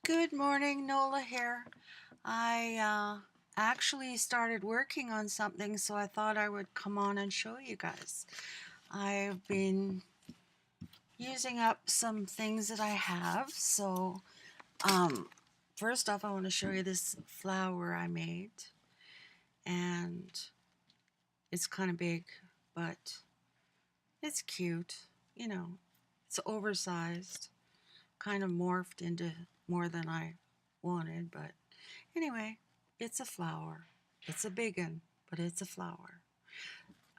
Good morning, Nola here. I actually started working on something, so I thought I would come on and show you guys. I've been using up some things that I have, so first off I want to show you this flower I made, and it's kind of big, but it's cute. You know, it's oversized, kind of morphed into more than I wanted, but anyway, it's a flower. It's a big one, but it's a flower.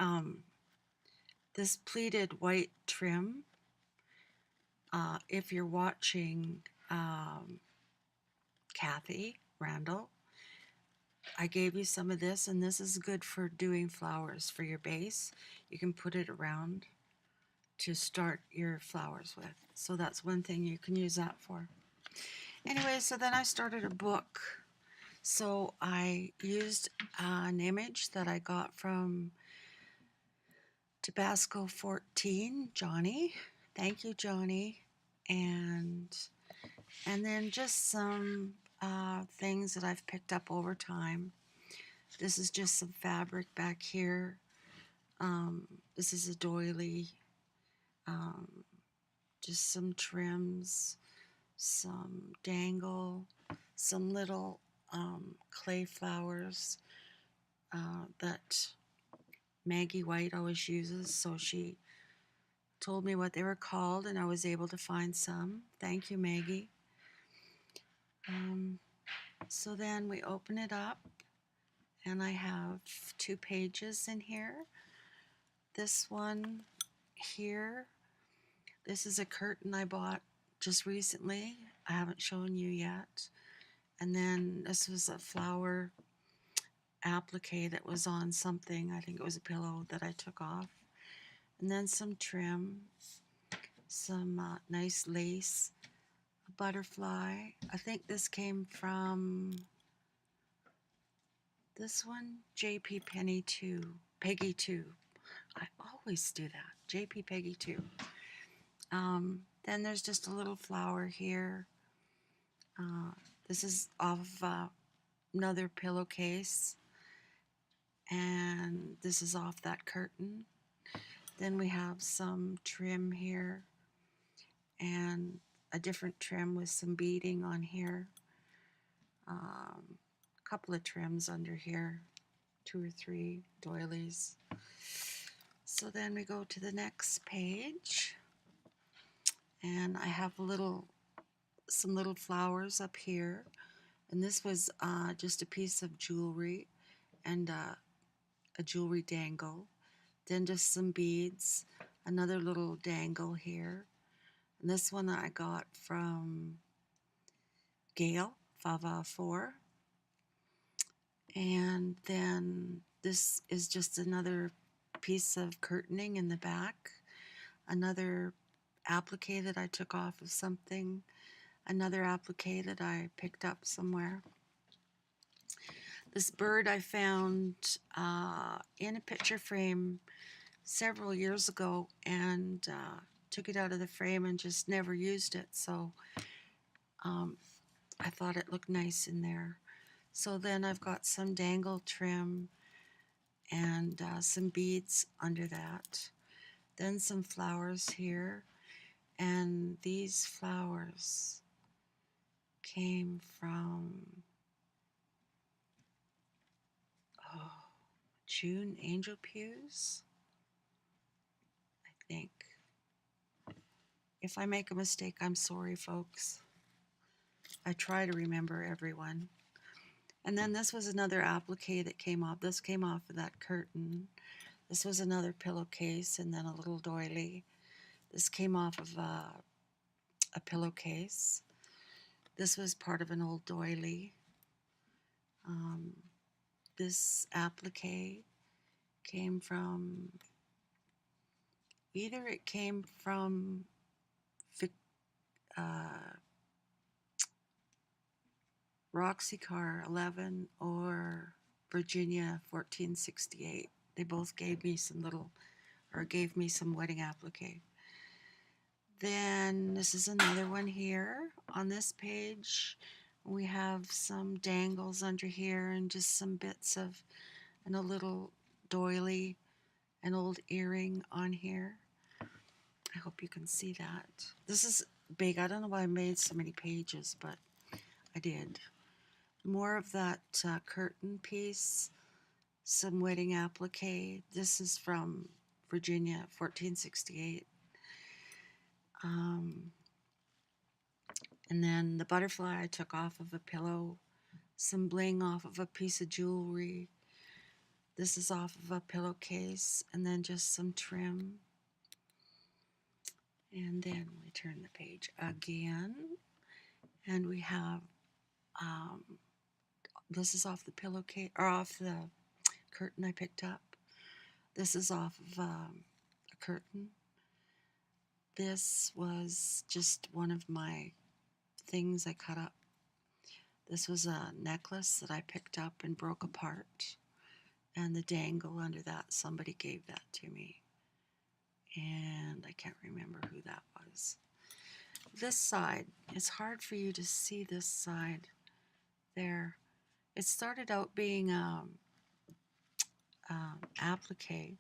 Um, this pleated white trim, if you're watching Kathy Randall, I gave you some of this, and this is good for doing flowers for your base. You can put it around to start your flowers with. So that's one thing you can use that for. Anyway, so then I started a book. So I used an image that I got from Tabasco 14, Johnny. Thank you, Johnny. And then just some things that I've picked up over time. This is just some fabric back here. This is a doily. Um, just some trims, some dangle, some little clay flowers that Maggie White always uses, so she told me what they were called, and I was able to find some. Thank you, Maggie. So then we open it up, and I have 2 pages in here. This one here, this is a curtain I bought just recently. I haven't shown you yet. And then this was a flower applique that was on something. I think it was a pillow that I took off. And then some trim, some nice lace, a butterfly. I think this came from this one, JP Penny 2, Peggy 2. I always do that, JP Peggy 2. Then there's just a little flower here. This is off another pillowcase, and this is off that curtain. Then we have some trim here, and a different trim with some beading on here. A couple of trims under here, 2 or 3 doilies. So then we go to the next page, and I have some little flowers up here, and this was just a piece of jewelry and a jewelry dangle. Then just some beads, another little dangle here, and this one I got from Gail 504. And then this is just another piece of curtaining in the back, another applique that I took off of something, another applique that I picked up somewhere. This bird I found in a picture frame several years ago, and took it out of the frame and just never used it, so I thought it looked nice in there. So then I've got some dangle trim and some beads under that. Then some flowers here, and these flowers came from June Angel Pews, I think. If I make a mistake, I'm sorry, folks. I try to remember everyone. And then this was another applique that came off. This came off of that curtain. This was another pillowcase, and then a little doily. This came off of a pillowcase. This was part of an old doily. This applique came from, either it came from Roxy Car 11 or Virginia 1468. They both gave me some wedding applique. Then this is another one here. On this page, we have some dangles under here and just some bits of, and a little doily, an old earring on here. I hope you can see that. This is big. I don't know why I made so many pages, but I did. More of that curtain piece, some wedding applique. This is from Virginia, 1468. And then the butterfly I took off of a pillow, some bling off of a piece of jewelry. This is off of a pillowcase, and then just some trim. And then we turn the page again, and we have this is off the pillowcase, or off the curtain I picked up. This is off of a curtain. This was just one of my things I cut up. This was a necklace that I picked up and broke apart, and the dangle under that, somebody gave that to me, and I can't remember who that was. This side, it's hard for you to see this side there. It started out being applique,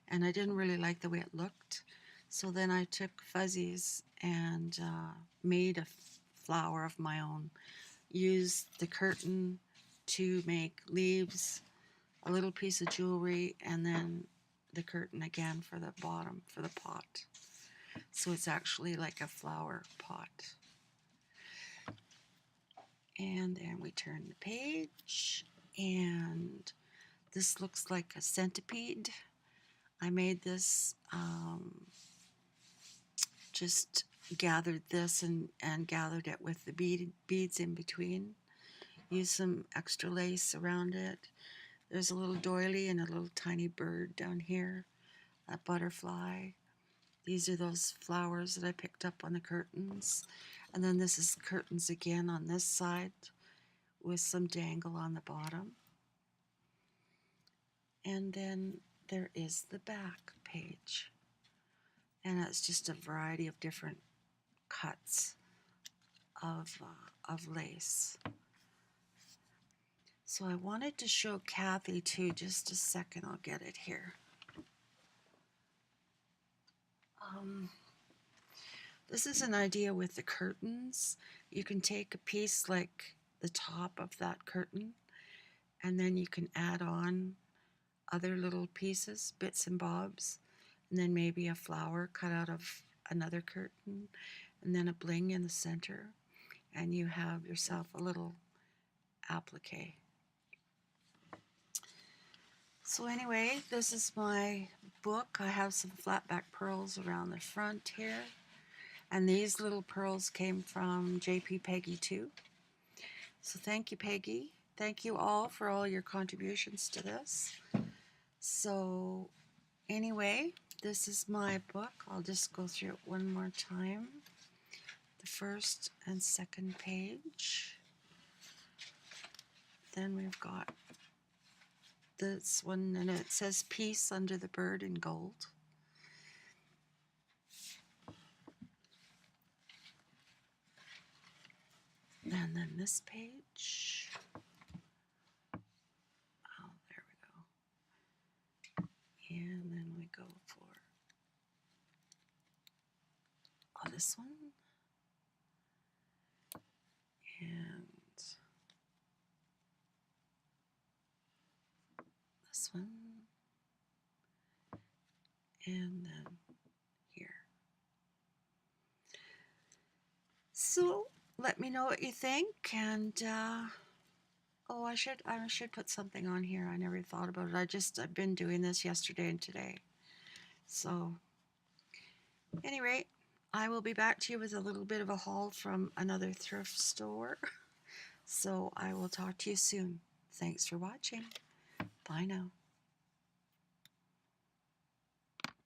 and I didn't really like the way it looked, so then I took fuzzies and made a flower of my own. Used the curtain to make leaves, a little piece of jewelry, and then the curtain again for the bottom, for the pot. So it's actually like a flower pot. And then we turn the page, and this looks like a centipede. I made this, just gathered this and gathered it with the beads in between. Used some extra lace around it. There's a little doily and a little tiny bird down here, a butterfly. These are those flowers that I picked up on the curtains. And then this is curtains again on this side with some dangle on the bottom. And then there is the back page. And it's just a variety of different cuts of lace. So I wanted to show Kathy too, just a second, I'll get it here. This is an idea with the curtains. You can take a piece like the top of that curtain, and then you can add on other little pieces, bits and bobs, and then maybe a flower cut out of another curtain, and then a bling in the center, and you have yourself a little applique. So anyway, this is my book. I have some flat back pearls around the front here. And these little pearls came from JP Peggy too. So thank you, Peggy. Thank you all for all your contributions to this. So anyway, this is my book. I'll just go through it one more time. The first and second page. Then we've got this one, and it says peace under the bird in gold. And then this page. Oh, there we go. And then we go for this one. And this one. And then here. So let me know what you think, and oh, I should put something on here. I never thought about it. I've been doing this yesterday and today. So, at any rate, I will be back to you with a little bit of a haul from another thrift store. So I will talk to you soon. Thanks for watching. Bye now.